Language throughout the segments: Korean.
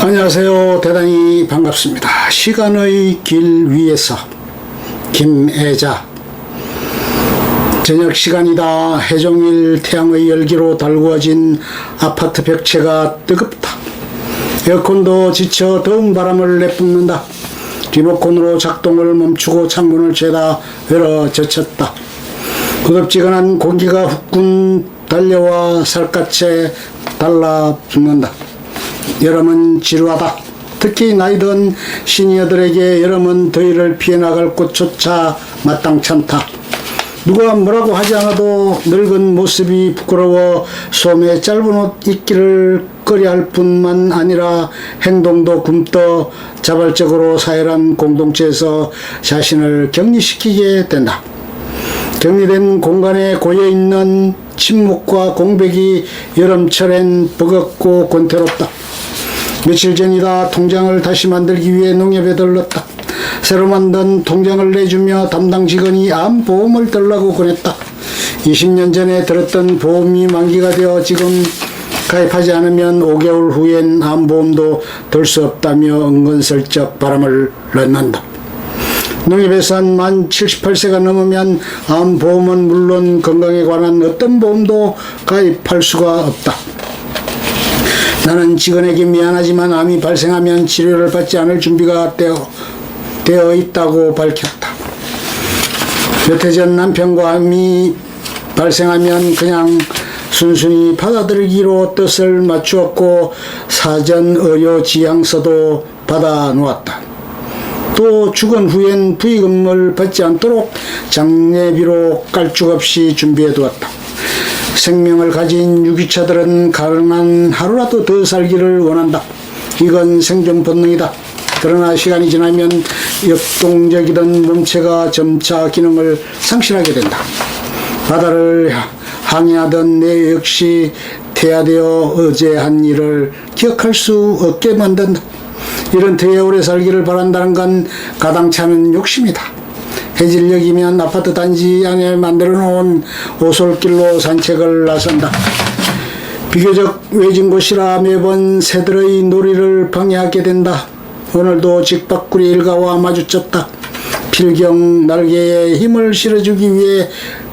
안녕하세요. 대단히 반갑습니다. 시간의 길 위에서 김혜자. 저녁 시간이다. 해종일 태양의 열기로 달구어진 아파트 벽체가 뜨겁다. 에어컨도 지쳐 더운 바람을 내뿜는다. 리모컨으로 작동을 멈추고 창문을 죄다 열어 젖혔다. 구덥지근한 공기가 후끈 달려와 살갗에 달라붙는다. 여름은 지루하다. 특히 나이든 시니어들에게 여름은 더위를 피해나갈 곳조차 마땅찮다. 누가 뭐라고 하지 않아도 늙은 모습이 부끄러워 소매 짧은 옷 입기를 꺼려할 뿐만 아니라 행동도 굼떠 자발적으로 사회란 공동체에서 자신을 격리시키게 된다. 격리된 공간에 고여있는 침묵과 공백이 여름철엔 버겁고 권태롭다. 며칠 전이다. 통장을 다시 만들기 위해 농협에 들렀다. 새로 만든 통장을 내주며 담당 직원이 암보험을 들라고 권했다. 20년 전에 들었던 보험이 만기가 되어 지금 가입하지 않으면 5개월 후엔 암보험도 들 수 없다며 은근슬쩍 바람을 넣는다. 농협에서 만 78세가 넘으면 암보험은 물론 건강에 관한 어떤 보험도 가입할 수가 없다. 나는 직원에게 미안하지만 암이 발생하면 치료를 받지 않을 준비가 되어 있다고 밝혔다. 몇 해 전 남편과 암이 발생하면 그냥 순순히 받아들이기로 뜻을 맞추었고 사전 의료 지향서도 받아 놓았다. 또 죽은 후엔 부의금을 받지 않도록 장례비로 깔쭉 없이 준비해 두었다. 생명을 가진 유기체들은 가능한 하루라도 더 살기를 원한다. 이건 생존 본능이다. 그러나 시간이 지나면 역동적이던 몸체가 점차 기능을 상실하게 된다. 바다를 항해하던 내 역시 태아되어 어제 한 일을 기억할 수 없게 만든다. 이런 터에 오래 살기를 바란다는 건 가당찮은 욕심이다. 해질녘이면 아파트 단지 안에 만들어 놓은 오솔길로 산책을 나선다. 비교적 외진 곳이라 매번 새들의 놀이를 방해하게 된다. 오늘도 직박구리 일가와 마주쳤다. 필경 날개에 힘을 실어주기 위해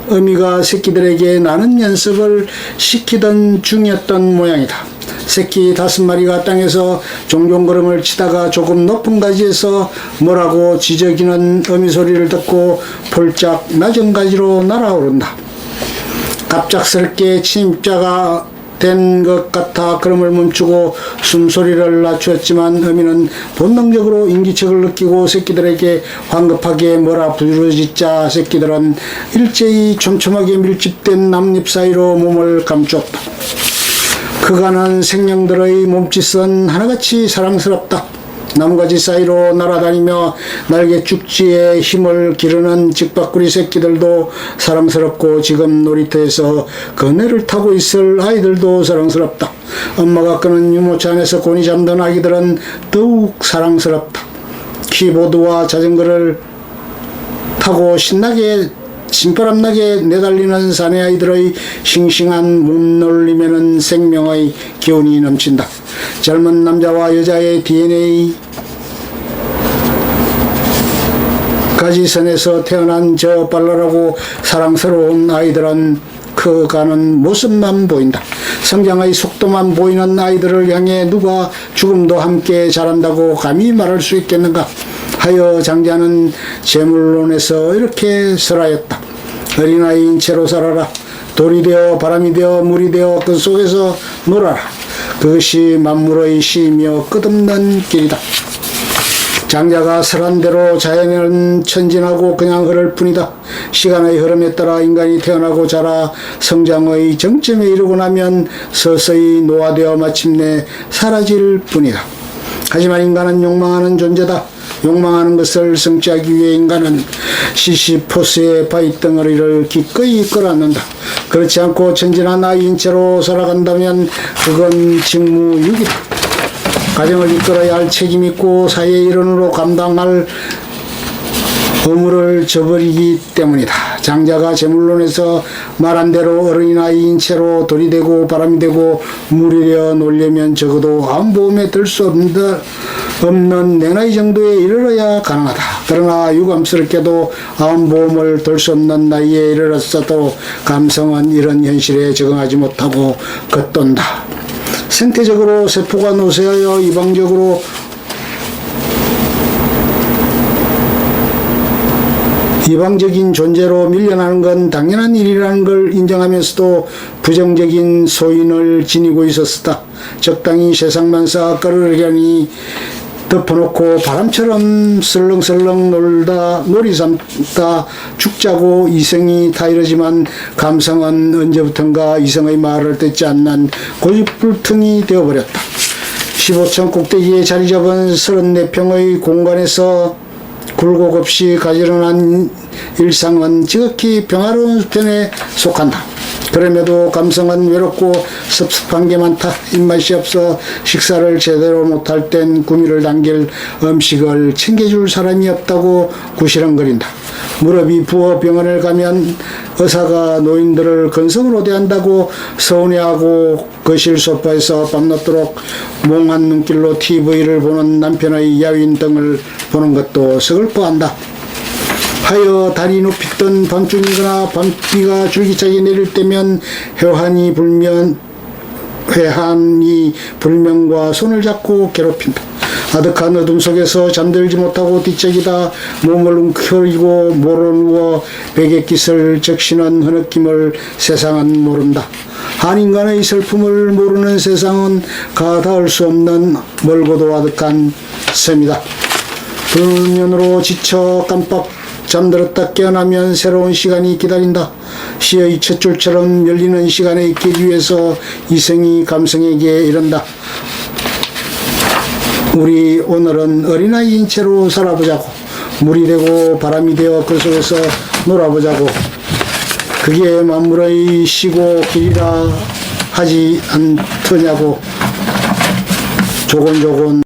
어미가 새끼들에게 나는 연습을 시키던 중이었던 모양이다. 새끼 5마리가 땅에서 종종 걸음을 치다가 조금 높은 가지에서 뭐라고 지저귀는 어미 소리를 듣고 폴짝 낮은 가지로 날아오른다. 갑작스럽게 침입자가 된 것 같아 걸음을 멈추고 숨소리를 낮추었지만 어미는 본능적으로 인기척을 느끼고 새끼들에게 황급하게 뭐라 부르짖자 새끼들은 일제히 촘촘하게 밀집된 나뭇잎 사이로 몸을 감추었다. 그가는 생명들의 몸짓은 하나같이 사랑스럽다. 나뭇가지 사이로 날아다니며 날개 축지에 힘을 기르는 직박구리 새끼들도 사랑스럽고 지금 놀이터에서 그네를 타고 있을 아이들도 사랑스럽다. 엄마가 끄는 유모차 안에서 곤히 잠든 아기들은 더욱 사랑스럽다. 키보드와 자전거를 타고 신나게 신바람나게 내달리는 사내 아이들의 싱싱한 몸놀림에는 생명의 기운이 넘친다. 젊은 남자와 여자의 DNA 가지선에서 태어난 저 발랄하고 사랑스러운 아이들은 커가는 모습만 보인다. 성장의 속도만 보이는 아이들을 향해 누가 죽음도 함께 자란다고 감히 말할 수 있겠는가. 하여 장자는 제물론에서 이렇게 설하였다. 어린아이인 채로 살아라. 돌이 되어 바람이 되어 물이 되어 그 속에서 놀아라. 그것이 만물의 시이며 끝없는 길이다. 장자가 설한 대로 자연은 천진하고 그냥 흐를 뿐이다. 시간의 흐름에 따라 인간이 태어나고 자라 성장의 정점에 이르고 나면 서서히 노화되어 마침내 사라질 뿐이다. 하지만 인간은 욕망하는 존재다. 욕망하는 것을 성취하기 위해 인간은 시시포스의 바위덩어리를 기꺼이 끌어안는다. 그렇지 않고 천진한 아이인 채로 살아간다면 그건 직무유기다. 가정을 이끌어야 할 책임 있고 사회의 일원으로 감당할 의무를 저버리기 때문이다. 장자가 제물론에서 말한 대로 어린이 나이인 채로 돌이 되고 바람이 되고 물이 되어 놀려면 적어도 아흔보험에 들 수 없는 내 나이 정도에 이르러야 가능하다. 그러나 유감스럽게도 아흔보험을 들 수 없는 나이에 이르렀어도 감성은 이런 현실에 적응하지 못하고 겉돈다. 생태적으로 세포가 노쇠하여 이방적으로 이방적인 존재로 밀려나는 건 당연한 일이라는 걸 인정하면서도 부정적인 소인을 지니고 있었다. 적당히 세상만 쌓아 끌으려니 덮어놓고 바람처럼 설렁설렁 놀다 놀이 삼다 죽자고 이성이 타이르지만 감성은 언제부턴가 이성의 말을 듣지 않는 고집불통이 되어버렸다. 15층 꼭대기에 자리 잡은 34평의 공간에서 굴곡 없이 가지런한 일상은 지극히 평화로운 편에 속한다. 그럼에도 감성은 외롭고 섭섭한 게 많다. 입맛이 없어 식사를 제대로 못할 땐 구미를 당길 음식을 챙겨줄 사람이 없다고 구시렁거린다. 무릎이 부어 병원을 가면 의사가 노인들을 건성으로 대한다고 서운해하고 거실 소파에서 밤낮도록 몽한 눈길로 TV를 보는 남편의 야윈 등을 보는 것도 서글퍼한다. 하여 달이 높이 뜬 밤중이거나 밤비가 줄기차게 내릴 때면 회한이 불명과 손을 잡고 괴롭힌다. 아득한 어둠 속에서 잠들지 못하고 뒤척이다 몸을 웅크리고 모로 누워 베갯깃을 적시는 흐느낌을 세상은 모른다. 한 인간의 슬픔을 모르는 세상은 가닿을 수 없는 멀고도 아득한 섬이다. 불면으로 지쳐 깜빡 잠들었다 깨어나면 새로운 시간이 기다린다. 시의 첫 줄처럼 열리는 시간에 있기 위해서 이성이 감성에게 이른다. 우리 오늘은 어린아이인 채로 살아보자고. 물이 되고 바람이 되어 그 속에서 놀아보자고. 그게 만물의 시고 길이라 하지 않더냐고. 조곤조곤